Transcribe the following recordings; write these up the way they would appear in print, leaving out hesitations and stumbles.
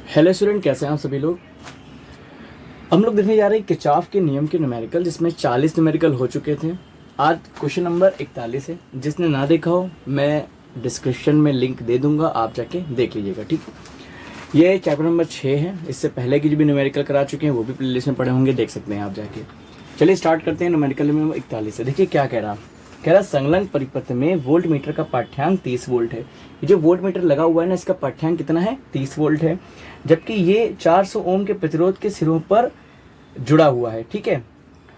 Hello student, कैसे हैं आप सभी लोग। हम लोग देखने जा रहे हैं किरचॉफ के नियम के न्यूमेरिकल, जिसमें 40 न्यूमेरिकल हो चुके थे। आज क्वेश्चन नंबर 41 है। जिसने ना देखा हो मैं डिस्क्रिप्शन में लिंक दे दूंगा, आप जाके देख लीजिएगा। ठीक, ये चैप्टर नंबर 6 है। इससे पहले की जो भी न्यूमेरिकल करा चुके हैं वो भी प्लेलिस्ट में पड़े होंगे, देख सकते हैं आप जाके। चलिए स्टार्ट करते हैं न्यूमेरिकल में 41 से। देखिए क्या कह रहा संलग्न परिपथ में वोल्ट मीटर का पाठ्यांक 30 वोल्ट है। ये जो वोल्ट मीटर लगा हुआ है ना, इसका पाठ्यांक कितना है, 30 वोल्ट है। जबकि ये 400 ओम के प्रतिरोध के सिरों पर जुड़ा हुआ है। ठीक है,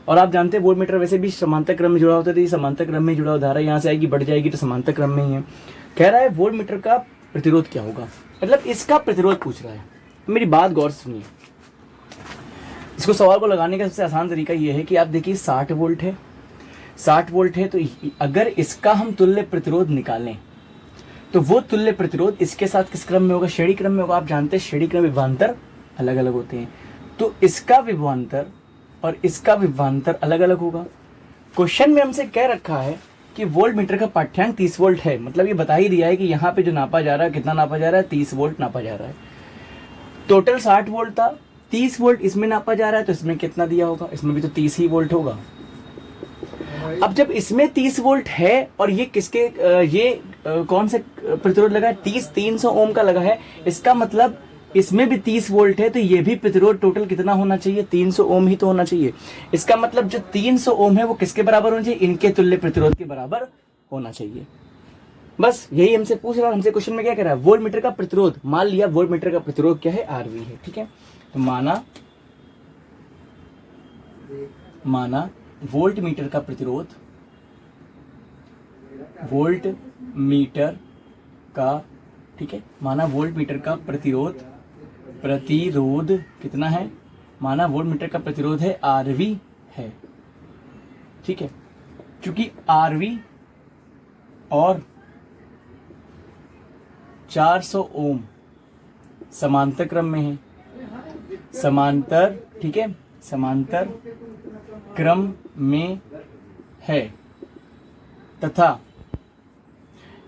और आप जानते हैं वोल्ट मीटर वैसे भी समांतर क्रम में जुड़ा होता है, तो ये समांतर क्रम में जुड़ा, धारा यहाँ से आएगी बढ़ जाएगी तो समांतर क्रम में ही है। कह रहा है वोल्ट मीटर का प्रतिरोध क्या होगा, मतलब इसका प्रतिरोध पूछ रहा है। मेरी बात गौर से सुनिए। इसको सवाल को लगाने का सबसे आसान तरीका ये है कि आप देखिए 60 वोल्ट है, 60 वोल्ट है, तो अगर इसका हम तुल्य प्रतिरोध निकालें तो वो तुल्य प्रतिरोध इसके साथ किस क्रम में होगा, श्रेणी क्रम में होगा। आप जानते हैं श्रेणी क्रम विभवांतर अलग अलग होते हैं, तो इसका विभवांतर और इसका विभवांतर अलग अलग होगा। क्वेश्चन में हमसे कह रखा है कि वोल्ट मीटर का पाठ्यांक 30 वोल्ट है, मतलब ये बता ही दिया है कि यहाँ पे जो नापा जा रहा है, कितना नापा जा रहा है, 30 वोल्ट नापा जा रहा है। टोटल 60 वोल्ट था, 30 वोल्ट इसमें नापा जा रहा है, तो इसमें कितना दिया होगा, इसमें भी तो 30 ही वोल्ट होगा। अब जब इसमें 30 वोल्ट है और ये किसके कौन से प्रतिरोध लगा है, 300 ओम का लगा है, इसका मतलब इसमें भी 30 वोल्ट है, तो ये भी प्रतिरोध टोटल कितना होना चाहिए, 300 ओम ही तो होना चाहिए। इसका मतलब जो 300 ओम है वो किसके बराबर होना चाहिए, इनके तुल्य प्रतिरोध के बराबर होना चाहिए। बस यही हमसे पूछ रहा है। हमसे क्वेश्चन में क्या कह रहा है, वोल्ट मीटर का प्रतिरोध, मान लिया वोल्ट मीटर का प्रतिरोध क्या है, आरवी है। ठीक है, तो माना वोल्ट मीटर का प्रतिरोध, वोल्ट मीटर का, ठीक है, माना वोल्ट मीटर का प्रतिरोध कितना है, माना वोल्ट मीटर का प्रतिरोध है आरवी है। ठीक है, क्योंकि आरवी और 400 ओम समांतर क्रम में है, समांतर, ठीक है, समांतर क्रम में है तथा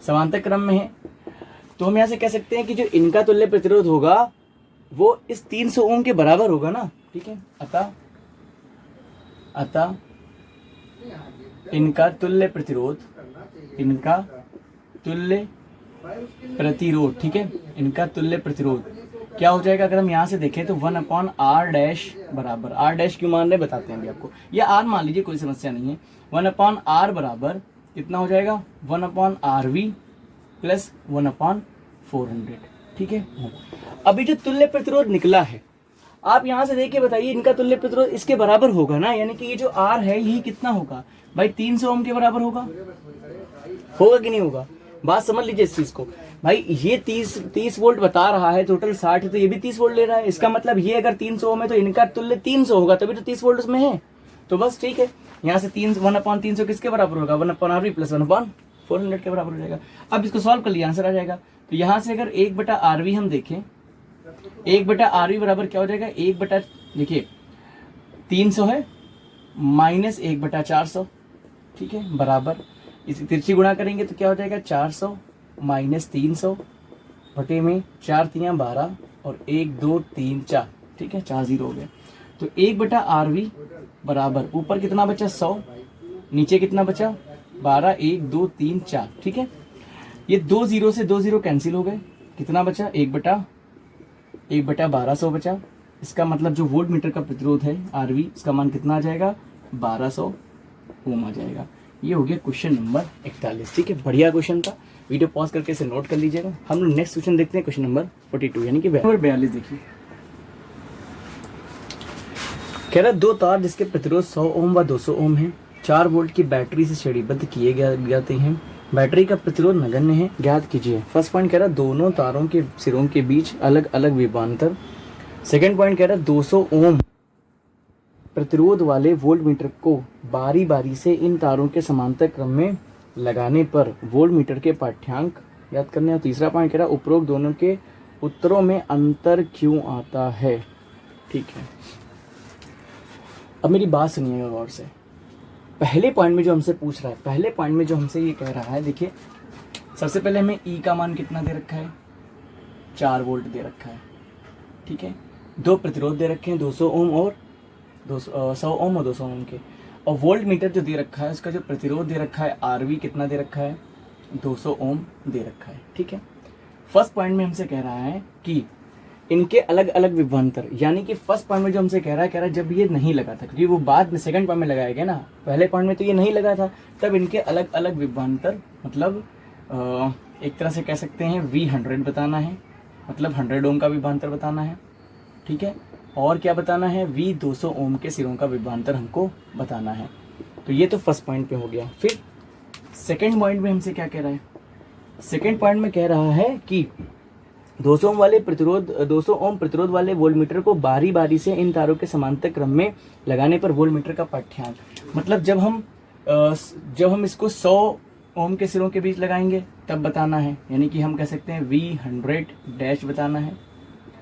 समांतर क्रम में है, तो हम यहां से कह सकते हैं कि जो इनका तुल्य प्रतिरोध होगा वो इस 300 ओम के बराबर होगा ना। ठीक है, अतः इनका तुल्य प्रतिरोध, ठीक है, इनका तुल्य प्रतिरोध क्या हो जाएगा, अगर हम यहाँ से देखें तो 1/r डैश बराबर, r डैश क्यों मान रहे बताते हैं अभी आपको, या r मान लीजिए, कोई समस्या नहीं है। 1/r बराबर कितना हो जाएगा, 1/rv प्लस 1/400। ठीक है, अभी जो तुल्य प्रतिरोध निकला है, आप यहाँ से देखिए, बताइए इनका तुल्य प्रतिरोध इसके बराबर होगा ना, यानी कि ये जो r है यही कितना होगा भाई, 300 ओम के बराबर होगा कि नहीं होगा। बात समझ लीजिए इस चीज को भाई, ये 30 वोल्ट बता रहा है, टोटल 60 है, तो ये भी 30 वोल्ट ले रहा है। इसका मतलब ये अगर 300 ओम है तो इनका तुल्य 300 होगा, तभी तो 30 वोल्ट उसमें है। तो बस ठीक है, यहाँ से 1/300 किसके बराबर होगा, 1/rv प्लस 1/400 के बराबर हो जाएगा। अब इसको सॉल्व कर लिया, आंसर आ जाएगा। तो यहाँ से अगर 1/rv हम देखें, 1/rv बराबर क्या हो जाएगा, देखिए 300 है माइनस 1/400, ठीक है, बराबर इसी तिरछी गुणा करेंगे तो क्या हो जाएगा, 400 माइनस 300 बटे में 4 3 12 और 1 2 3 4, ठीक है, 4 0 हो गया। तो 1/rv बराबर ऊपर कितना बचा 100, नीचे कितना बचा 12, 1 2 3 4, ठीक है। ये 2 0 से 2 0 कैंसिल हो गए, कितना बचा 1/1200 बचा। इसका मतलब जो वोल्ट मीटर का प्रतिरोध है आरवी, इसका मान कितना आ जाएगा, 1200 ओम आ जाएगा। ये हो गया क्वेश्चन नंबर 41। ठीक है, बढ़िया क्वेश्चन था, वीडियो पॉज करके इसे नोट कर लीजिएगा। हम लोग नेक्स्ट क्वेश्चन देखते हैं, क्वेश्चन नंबर 42 यानी कि नंबर 42। देखिए कह रहा दो तार जिसके प्रतिरोध 100 ओम व 200 ओम है, 4 वोल्ट की बैटरी से श्रेणीबद्ध किए जाते हैं। बैटरी का प्रतिरोध नगण्य है, ज्ञात कीजिए। फर्स्ट पॉइंट कह रहा दोनों तारों के सिरों के बीच अलग अलग विभवांतर। सेकेंड पॉइंट कह रहा 200 ओम प्रतिरोध वाले वोल्ट मीटर को बारी बारी से इन तारों के समांतर क्रम में लगाने पर वोल्ट मीटर के पाठ्यांक याद करने। और तीसरा पॉइंट कह रहा उपरोक्त दोनों के उत्तरों में अंतर क्यों आता है। ठीक है, अब मेरी बात सुनिएगा गौर से। पहले पॉइंट में जो हमसे पूछ रहा है, पहले पॉइंट में जो हमसे ये कह रहा है, देखिए सबसे पहले हमें ई का मान कितना दे रखा है, 4 वोल्ट दे रखा है। ठीक है। दो प्रतिरोध दे रखे हैं 200 ओम और 100 ओम और 200 ओम के, और वोल्ट मीटर जो दे रखा है उसका जो प्रतिरोध दे रखा है आरवी कितना दे रखा है 200 ओम दे रखा है, ठीक है। फर्स्ट पॉइंट में हमसे कह रहा है कि इनके अलग अलग विभवांतर, यानी कि फर्स्ट पॉइंट में जो हमसे कह रहा है जब ये नहीं लगा था, क्योंकि वो बाद में सेकंड पॉइंट में लगाया गया ना, पहले पॉइंट में तो ये नहीं लगा था, तब इनके अलग अलग विभवांतर मतलब एक तरह से कह सकते हैं V100 बताना है, मतलब 100 ओम का विभवांतर बताना है, ठीक है। और क्या बताना है, V200 ओम के सिरों का विभवांतर हमको बताना है। तो ये तो फर्स्ट पॉइंट पे हो गया। फिर सेकंड पॉइंट में हमसे क्या कह रहा है, सेकंड पॉइंट में कह रहा है कि 200 ओम वाले प्रतिरोध 200 ओम प्रतिरोध वाले वोल्टमीटर को बारी बारी से इन तारों के समांतर क्रम में लगाने पर वोल्टमीटर का पाठ्यांक, मतलब जब हम इसको 100 ओम के सिरों के बीच लगाएंगे तब बताना है, यानी कि हम कह सकते हैं V100 डैश बताना है।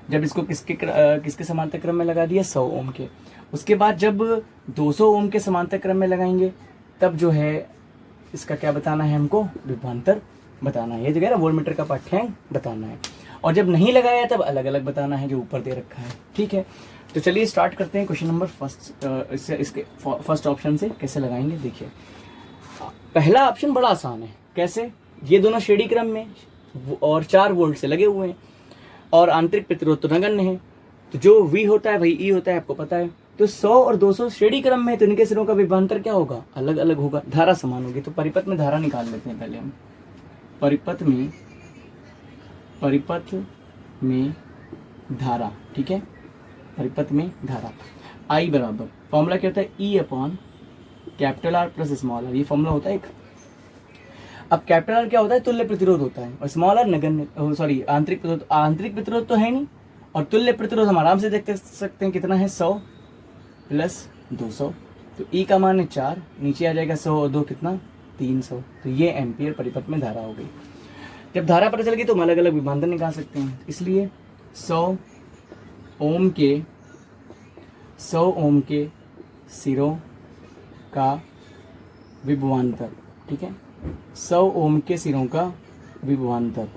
जब इसको किसके समांतर क्रम में लगा दिया 100 ओम के, उसके बाद जब 200 ओम के समांतर क्रम में लगाएंगे तब जो है इसका क्या बताना है, हमको विभवांतर बताना है, ये जो है ना वोल्टमीटर का पाठ्यांक बताना है। और जब नहीं लगाया तब अलग अलग बताना है जो ऊपर दे रखा है, ठीक है। तो चलिए स्टार्ट करते हैं क्वेश्चन नंबर इसके फर्स्ट ऑप्शन से कैसे लगाएंगे। देखिए पहला ऑप्शन बड़ा आसान है, कैसे, ये दोनों श्रेणी क्रम में और 4 वोल्ट से लगे हुए हैं और आंतरिक प्रतिरोध तो नगण्य है, तो जो V होता है वही E होता है, आपको पता है। तो 100 और 200 श्रेणी क्रम में, तो इनके सिरों का विभवांतर क्या होगा, अलग अलग होगा, धारा समान होगी। तो परिपथ में धारा निकाल लेते हैं पहले हम, परिपथ में धारा, ठीक है, परिपथ में धारा I बराबर फॉर्मूला क्या होता है, E upon capital R plus small r, ये फॉर्मूला होता है एक। अब कैपिटल R क्या होता है, तुल्य प्रतिरोध होता है, और स्मॉल r नगण्य सॉरी आंतरिक प्रतिरोध, आंतरिक प्रतिरोध तो है नहीं, और तुल्य प्रतिरोध हम आराम से देख सकते हैं कितना है 100 प्लस 200, तो E का मान है 4, नीचे आ जाएगा 100 और 2 कितना 300, तो ये एम्पियर परिपथ में धारा हो गई। जब धारा पता चल गई तो हम अलग अलग विभवांतर निकाल सकते हैं, इसलिए 100 ओम के सिरों का विभवांतर, ठीक है, 100 ओम के सिरों का विभवांतर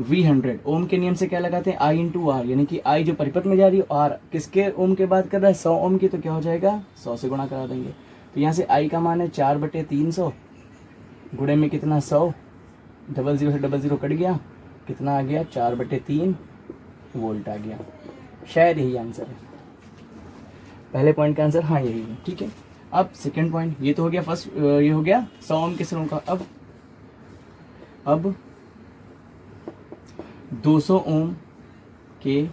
V100 ओम के नियम से क्या लगाते हैं I इंटू आर, यानी कि I जो परिपथ में जा रही है, R किसके ओम के बात कर रहा है 100 ओम की, तो क्या हो जाएगा 100 से गुणा करा देंगे। तो यहाँ से I का मान है 4/300 गुणे में कितना 100, 00 से 00 कट गया, कितना आ गया 4/3 वोल्ट आ गया। शायद यही आंसर है, पहले पॉइंट का आंसर हाँ यही है, ठीक है। अब सेकंड पॉइंट, ये तो हो गया फर्स्ट, ये हो गया 100 ओम के सिरों का। अब 200 ओम के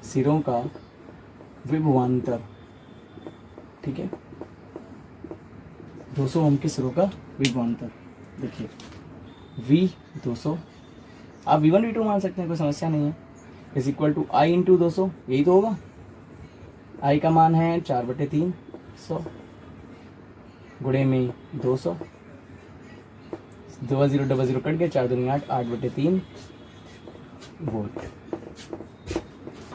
सिरों का विभवांतर, ठीक है, 200 ओम के सिरों का विभवांतर। देखिए V200 आप V1 V2 मान सकते हैं, कोई समस्या नहीं है, is equal to I into 200, यही तो होगा। I का मान है 4/300 गुणे में 200, 0000 कट गया, 4 दूनी 8, 8/3 वोल्ट।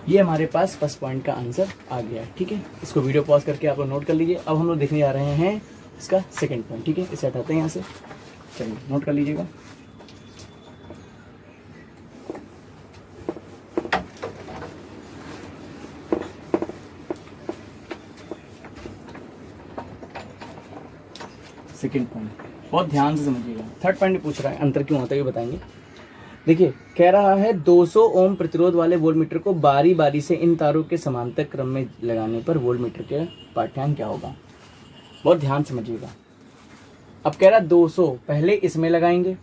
ये हमारे पास फर्स्ट पॉइंट का आंसर आ गया है, ठीक है। इसको वीडियो पॉज करके आप लोग नोट कर लीजिए। अब हम लोग देखने जा रहे हैं इसका सेकंड पॉइंट, ठीक है, इसे हटाते हैं यहाँ से, चलिए नोट कर लीजिएगा। सेकंड पॉइंट बहुत ध्यान से समझिएगा। थर्ड पॉइंट पूछ रहा है अंतर क्यों होता है, ये बताएंगे। देखिए कह रहा है 200 ओम प्रतिरोध वाले वोल्टमीटर को बारी बारी से इन तारों के समांतर क्रम में लगाने पर वोल्टमीटर के पाठ्यांक क्या होगा, बहुत ध्यान समझिएगा। अब कह रहा है 200 पहले इसमें लगाएंगे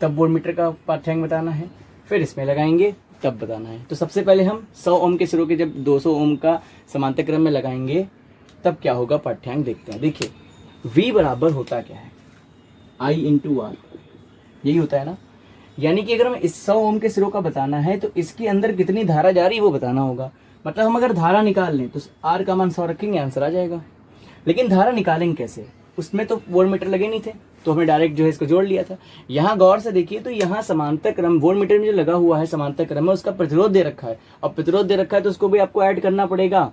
तब वोल्टमीटर का पाठ्यांक बताना है, फिर इसमें लगाएंगे तब बताना है। तो सबसे पहले हम 100 ओम के सिरों के जब 200 ओम का समांतर क्रम में लगाएंगे तब क्या होगा पाठ्यांक देखते हैं। देखिए V बराबर होता क्या है I इंटू आर, यही होता है ना, यानी कि अगर हमें इस 100 ओम के सिरों का बताना है तो इसके अंदर कितनी धारा जा रही है वो बताना होगा। मतलब हम अगर धारा निकाल लें तो R का मान 100 रखेंगे, आंसर आ जाएगा। लेकिन धारा निकालेंगे कैसे, उसमें तो वोल्टमीटर लगे नहीं थे, तो हमें डायरेक्ट जो है इसको जोड़ लिया था। यहाँ गौर से देखिए तो यहाँ समांतर क्रम वोल्टमीटर में जो लगा हुआ है समांतर क्रम में उसका प्रतिरोध दे रखा है, और प्रतिरोध दे रखा है तो उसको भी आपको ऐड करना पड़ेगा।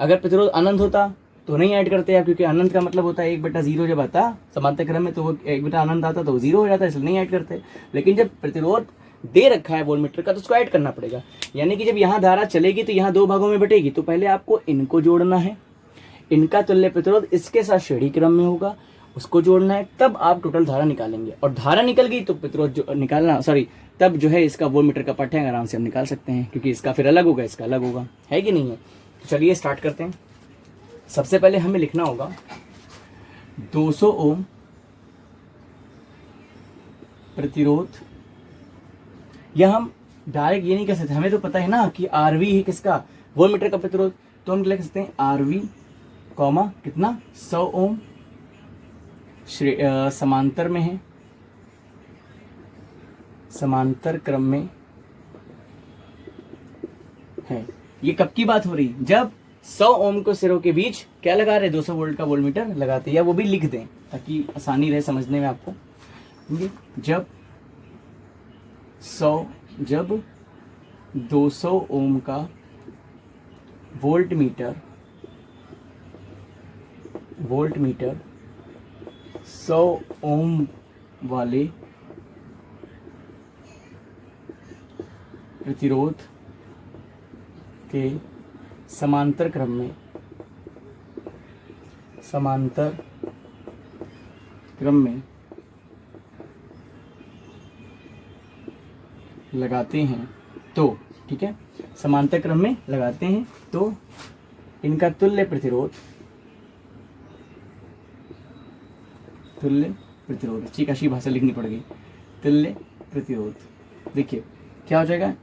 अगर प्रतिरोध अनंत होता तो नहीं ऐड करते आप, क्योंकि अनंत का मतलब होता है 1/0 जब आता समांतर क्रम में तो वो 1 अनंत आता तो 0 हो जाता है, इसलिए नहीं ऐड करते। लेकिन जब प्रतिरोध दे रखा है वोल्टमीटर का तो उसको ऐड करना पड़ेगा। यानी कि जब यहाँ धारा चलेगी तो यहाँ 2 भागों में बटेगी, तो पहले आपको इनको जोड़ना है, इनका तुल्य प्रतिरोध इसके साथ श्रेणी क्रम में होगा, उसको जोड़ना है, तब आप टोटल धारा निकालेंगे। और धारा निकल गई तो प्रतिरोध जो निकालना तब जो है इसका वोल्टमीटर का पाठ्यांक आराम से हम निकाल सकते हैं, क्योंकि इसका फिर अलग होगा, इसका अलग होगा, है कि नहीं है। तो चलिए स्टार्ट करते हैं। सबसे पहले हमें लिखना होगा 200 ओम प्रतिरोध, या हम डायरेक्ट ये नहीं कह सकते, हमें तो पता है ना कि आरवी है किसका, वोल्टमीटर का प्रतिरोध, तो हम लिख सकते हैं आरवी कॉमा कितना 100 ओम समांतर में है, समांतर क्रम में है। ये कब की बात हो रही, जब 100 ओम को सिरों के बीच क्या लगा रहे, 200 वोल्ट का वोल्टमीटर लगाते हैं, या वो भी लिख दें ताकि आसानी रहे समझने में आपको। जब 200 ओम का वोल्टमीटर 100 ओम वाले प्रतिरोध के समांतर क्रम में लगाते हैं तो, ठीक है, समांतर क्रम में लगाते हैं तो इनका तुल्य प्रतिरोध ठीक अच्छी भाषा लिखनी पड़ेगी, तुल्य प्रतिरोध। देखिए क्या हो जाएगा,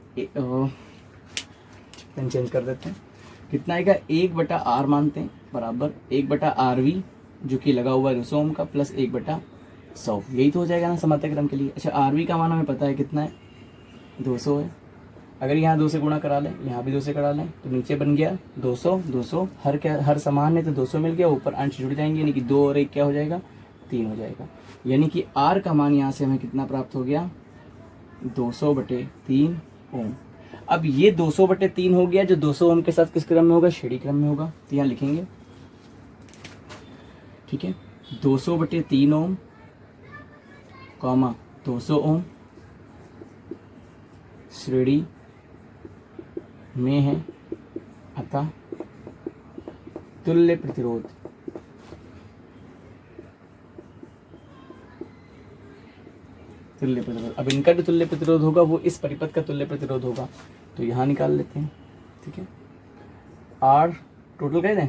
पेन चेंज कर देते हैं, कितना आएगा 1/R मानते हैं बराबर 1/RV जो कि लगा हुआ है 200 ओम का प्लस 1/100, यही तो हो जाएगा ना समांतर क्रम के लिए। अच्छा RV का मान हमें पता है कितना है, 200 है। अगर यहाँ 2 से गुणा करा लें, यहाँ भी 2 से करा लें, तो नीचे बन गया 200 हर समान है तो 200 मिल गया, ऊपर अंश जुड़ जाएंगे, यानी कि 2 और 1 क्या हो जाएगा 3 हो जाएगा। यानी कि R का मान यहाँ से हमें कितना प्राप्त हो गया 200/3 ओम। अब ये 200/3 हो गया, जो 200 ओम के साथ किस क्रम में होगा, श्रेणी क्रम में होगा, तो यहाँ लिखेंगे, ठीक है, 200/3 ओम कॉमा 200 ओम श्रेणी में है, अतः तुल्य प्रतिरोध अब इनका जो तुल्य प्रतिरोध होगा वो इस परिपथ का तुल्य प्रतिरोध होगा, तो यहाँ निकाल लेते हैं, ठीक है। R टोटल कह दें,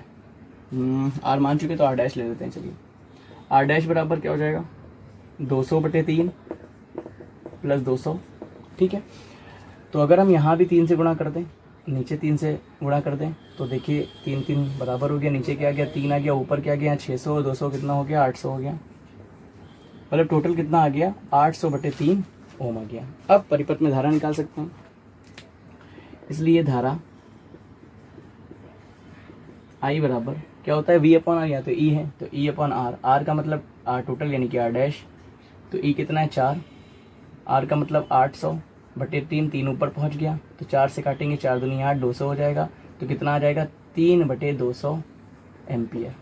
R मान चुके तो R डैश ले लेते हैं। चलिए R डैश बराबर क्या हो जाएगा 200/3 प्लस 200, ठीक है। तो अगर हम यहाँ भी 3 से गुणा कर दें, नीचे 3 से गुणा कर दें, तो देखिए 3 बराबर हो गया, नीचे क्या आ गया 3 आ गया, ऊपर क्या आ गया 600, 200 कितना हो गया 800 हो गया, मतलब टोटल कितना आ गया 800/3 ओम आ गया। अब परिपथ में धारा निकाल सकते हैं, इसलिए धारा I बराबर क्या होता है V/R, या तो E है तो E/R, R का मतलब R टोटल यानी कि R डैश, तो E कितना है 4, R का मतलब 800/3, 3 ऊपर पहुंच गया तो 4 से काटेंगे, 4 दूनी 8, 200 हो जाएगा, तो कितना आ जाएगा 3/200 एम्पियर।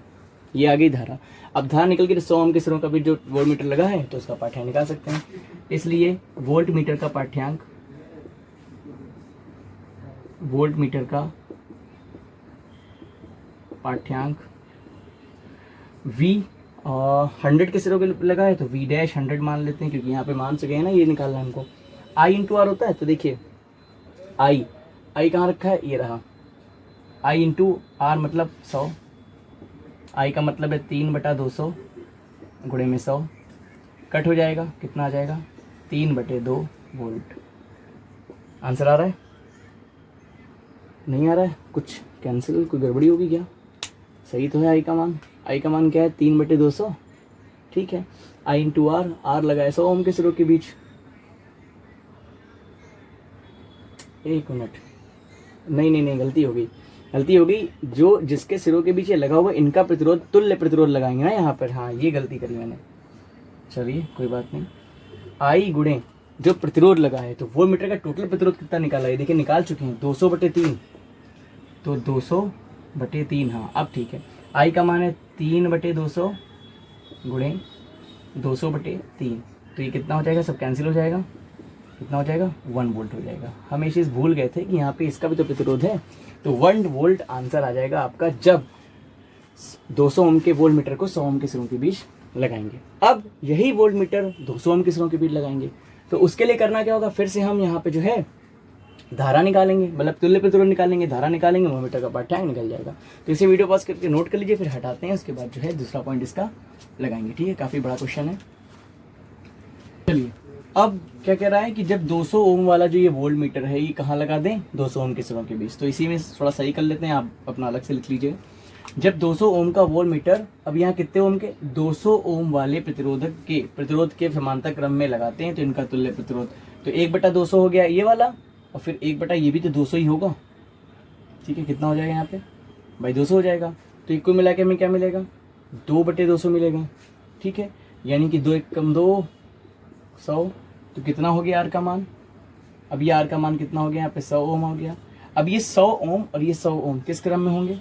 ये आ गई धारा। अब धारा निकल के 100 ओम के सिरों का भी जो वोल्टमीटर लगा है तो उसका पाठ्यांक निकाल सकते हैं, इसलिए वोल्टमीटर का पाठ्यांक V 100 के सिरों के लगा है तो V डैश 100 मान लेते हैं, क्योंकि यहाँ पे मान सके है ना, ये निकालना है हमको। I × R होता है, तो देखिए I कहाँ रखा है, ये रहा, I × R मतलब 100, I का मतलब है 3/200 गुणे में 100, कट हो जाएगा, कितना आ जाएगा 3/2 वोल्ट। आंसर आ रहा है, नहीं आ रहा है, कुछ कैंसिल, कोई गड़बड़ी होगी क्या, सही तो है। I का मान क्या है 3/200, ठीक है। I × R लगाए 100 ओम के सिरों के बीच, एक मिनट, नहीं गलती हो गई, जो जिसके सिरों के बीच ये लगा हुआ इनका प्रतिरोध तुल्य प्रतिरोध लगाएंगे ना यहाँ पर, हाँ ये गलती करी मैंने, चलिए कोई बात नहीं। I गुणे जो प्रतिरोध लगा है, तो वोल्टमीटर का टोटल प्रतिरोध कितना निकाला है, देखिए निकाल चुके हैं 200/3, तो 200/3, हाँ अब ठीक है। आई का मान है 3/200 गुणे 200/3, तो ये कितना हो जाएगा, सब कैंसिल हो जाएगा, कितना हो जाएगा 1 वोल्ट हो जाएगा। हम ये चीज़ भूल गए थे कि यहाँ पे इसका भी तो प्रतिरोध है, तो 1 वोल्ट आंसर आ जाएगा आपका जब 200 ओम के वोल्ट मीटर को 100 ओम के सिरों के बीच लगाएंगे। अब यही वोल्ट मीटर 200 ओम के सिरों के बीच लगाएंगे, तो उसके लिए करना क्या होगा, फिर से हम यहाँ पे जो है धारा निकालेंगे, मतलब तुल्य प्रतिरोध निकालेंगे, धारा निकालेंगे, मोहमीटर का पाठ्यांक निकल जाएगा। तो इसे वीडियो पॉज करके नोट कर लीजिए, फिर हटाते हैं, उसके बाद जो है दूसरा पॉइंट इसका लगाएंगे। ठीक है, काफ़ी बड़ा क्वेश्चन है। चलिए अब क्या कह रहा है कि जब 200 ओम वाला जो ये वोल्ट मीटर है ये कहाँ लगा दें, 200 ओम के सिरों के बीच। तो इसी में थोड़ा सही कर लेते हैं, आप अपना अलग से लिख लीजिए। जब 200 ओम का वोल्ट मीटर, अब यहाँ कितने ओम के, 200 ओम वाले प्रतिरोध के समांतर क्रम में लगाते हैं, तो इनका तुल्य प्रतिरोध तो 1/200 हो गया ये वाला, और फिर 1 ये भी तो 200 ही होगा। ठीक है, कितना हो जाएगा यहाँ पे भाई 200 हो जाएगा। तो एक को मिला के हमें क्या मिलेगा, 2/200 मिलेगा। ठीक है, यानी कि 2 × 2 100, तो कितना हो गया आर का मान, अब ये आर का मान कितना हो गया यहाँ पे 100 ओम हो गया। अब ये 100 ओम और ये 100 ओम किस क्रम में होंगे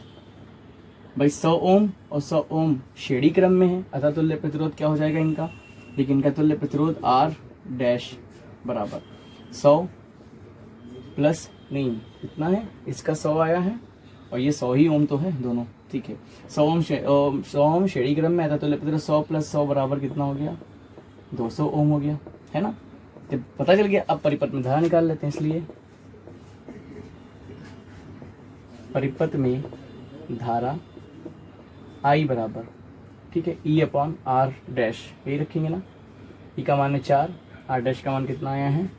भाई, 100 ओम और 100 ओम श्रेणी क्रम में है, अतः तुल्य प्रतिरोध क्या हो जाएगा इनका, लेकिन इनका तुल्य प्रतिरोध R डैश बराबर 100 प्लस नहीं कितना है, इसका 100 आया है और ये 100 ही ओम तो है दोनों। ठीक है, 100 ओम श्रेणी क्रम में, अतः तुल्य प्रतिरोध 100 + 100 बराबर कितना हो गया, 200 ओम हो गया, है ना। जब पता चल गया, अब परिपथ में धारा निकाल लेते हैं। इसलिए परिपथ में धारा I बराबर, ठीक है, E/R डैश, यही रखेंगे ना। E का मान है 4, R डैश का मान कितना आया है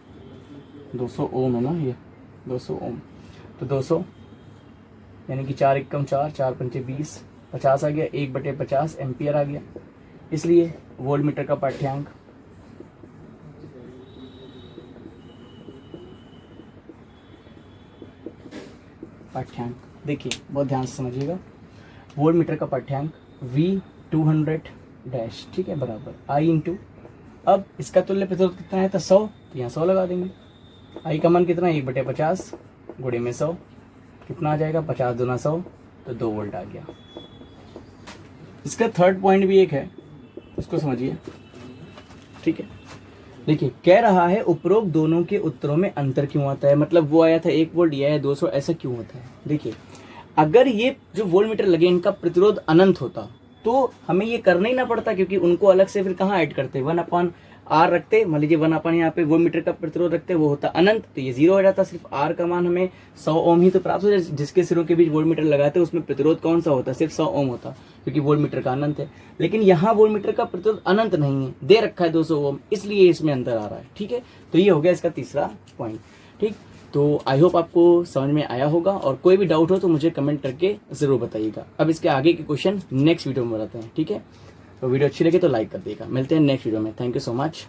200 ओम है ना, ये 200 ओम, तो 200 यानी कि 4 × 4, 4 × 5 20, 50 आ गया, 1/50 एम्पियर आ गया। इसलिए वोल्ट मीटर का पाठ्यांक देखिए, बहुत ध्यान से समझिएगा, वोल्ट मीटर का पाठ्यांक V200 डैश, ठीक है, बराबर I इंटू, अब इसका तुल्य प्रतिरोध कितना है, तो 100, तो यहाँ 100 लगा देंगे। I का मान कितना है 1/50 गुणे में 100, कितना आ जाएगा 50 दूना 100, तो 2 वोल्ट आ गया। इसका थर्ड पॉइंट भी एक है, उसको समझिए। ठीक है, देखिए कह रहा है उपरोक्त दोनों के उत्तरों में अंतर क्यों आता है, मतलब वो आया था 1 वोल्ट, ये आया 200, ऐसा क्यों होता है। देखिए अगर ये जो वोल्ट मीटर लगे इनका प्रतिरोध अनंत होता तो हमें ये करना ही ना पड़ता, क्योंकि उनको अलग से फिर कहाँ ऐड करते, 1/R रखते, मान लीजिए 1 यहाँ पे वोल्ट मीटर का प्रतिरोध रखते, वो होता अनंत, तो ये 0 हो जाता। सिर्फ R का मान हमें 100 ओम ही तो प्राप्त हो जाए, जिसके सिरों के बीच वोल्ट मीटर लगाते उसमें प्रतिरोध कौन सा होता, सिर्फ 100 ओम होता, क्योंकि वोल्ट मीटर का अनंत है। लेकिन यहाँ वोल्ट मीटर का प्रतिरोध अनंत नहीं है, दे रखा है 200 ओम, इसलिए इसमें अंतर आ रहा है। ठीक है, तो ये हो गया इसका तीसरा पॉइंट। ठीक, तो आई होप आपको समझ में आया होगा, और कोई भी डाउट हो तो मुझे कमेंट करके ज़रूर बताइएगा। अब इसके आगे के क्वेश्चन नेक्स्ट वीडियो में बताते हैं। ठीक है, तो वीडियो अच्छी लगे तो लाइक कर दिएगा। मिलते हैं नेक्स्ट वीडियो में। Thank you so much.